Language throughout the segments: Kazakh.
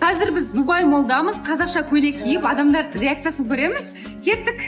Қазір біз Дубай молдамыз, қазақша көйлек киіп, адамдар реакциясын көреміз. Кеттік.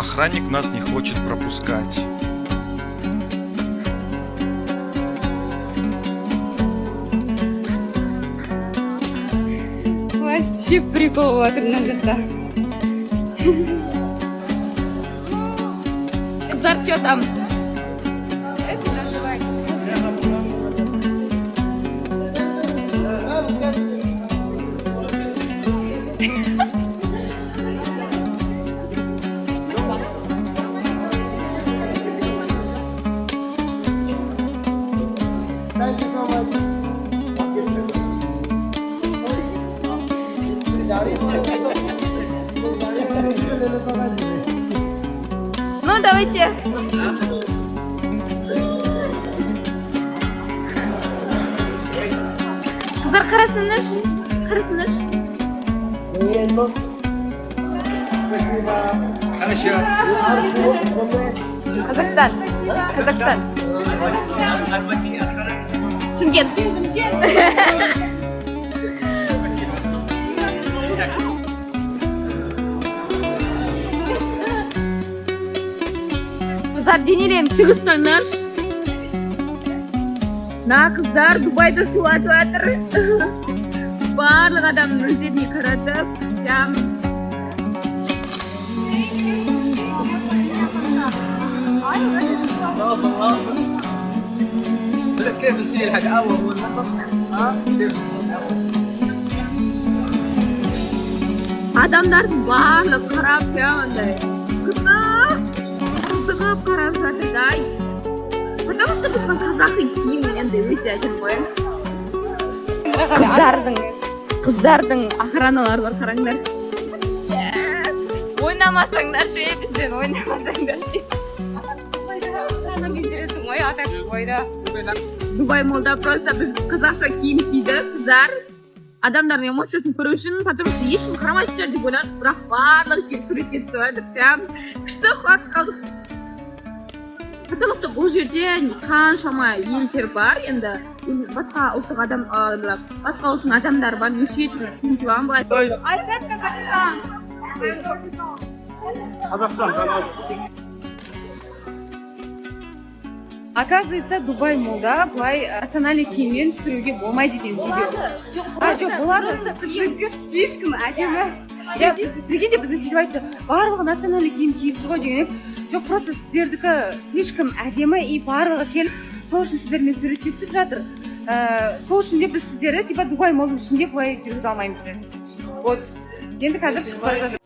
Охранник нас не хочет пропускать. Вообще прикол ватыр мына жақта. Қыздар, что там? Это называется. Ну, давайте. Қыздар, қарасыңдаршы. Қазақстан. Шымкент. Қыздар, денелерін тігіп ұстаңдаршы. На, қыздар, Дубайда суатып жатыр. Барлық адамның өздеріне қаратып, كيف نسيل حق أول والنظف адамдардың барлық қарап андай қызығып қарап жатыр да. Потому что біздің қазақи киім енді өте әдемі ғой. Қыздардың охраналары бар, қараңдар. Ойнамасаңдаршы, бізден ойнамасаңдаршы. Интересно, ғой, атак ойда. Дубай молда просто біз қазақша киім киді, қыздар. Адамдардың эмоциясын көру үшін, потому что ешкім қарамайтын шығар деп ойладық, бірақ барлығы келіп суретке түсіп жатыр. Прям күшті қуат қалдық. Потому что бұл жерде қаншама елдер бар, енді басқа ұлттың адамдар бар, неше түрлі киім бар. Айсат, Қазақстан. Оказывается, Дубай молда былай национальный киіммен түсіруге болмайды деген видео. Жоқ, болады. Сіздерге слишком әдемі. Дегенде бізде сөйтіп айтты, барлығы национальный киім киіп жүр ғой деген. Жоқ, просто сіздердікі слишком әдемі, и барлығы келіп, сол үшін сіздермен суретке түсіп жатыр. Сол үшін де біз сіздерді типа Дубай молдың ішінде былай жүргізе алмаймыз. Вот. Енді қазір шығып жатыр.